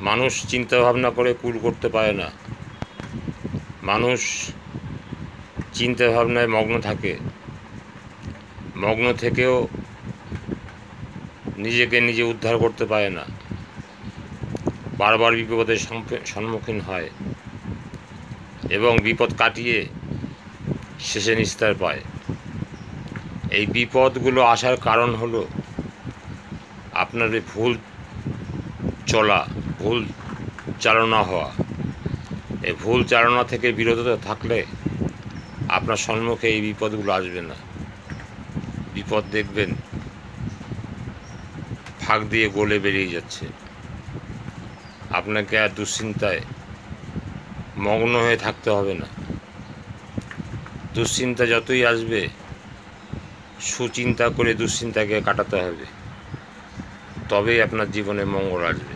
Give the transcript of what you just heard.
মানুষ চিন্তা ভাবনা করে কুল করতে পারে না। মানুষ চিন্তা ভাবনায় মগ্ন থাকে, মগ্ন থেকেও নিজেকে নিজে উদ্ধার করতে পারে না, বারবার বিপদের সম্মুখীন হয় এবং বিপদ কাটিয়ে শেষে নিস্তার পায়। এই বিপদগুলো আসার কারণ হলো আপনার ভুল চলা, ভুল চালনা হওয়া। এই ভুল চালনা থেকে বিরত থাকলে আপনার সম্মুখে এই বিপদগুলো আসবে না। বিপদ দেখবেন ফাঁক দিয়ে গলে বেরিয়ে যাচ্ছে। আপনাকে আর দুশ্চিন্তায় মগ্ন হয়ে থাকতে হবে না। দুশ্চিন্তা যতই আসবে, সুচিন্তা করে দুশ্চিন্তাকে কাটাতে হবে, তবেই আপনার জীবনে মঙ্গল আসবে।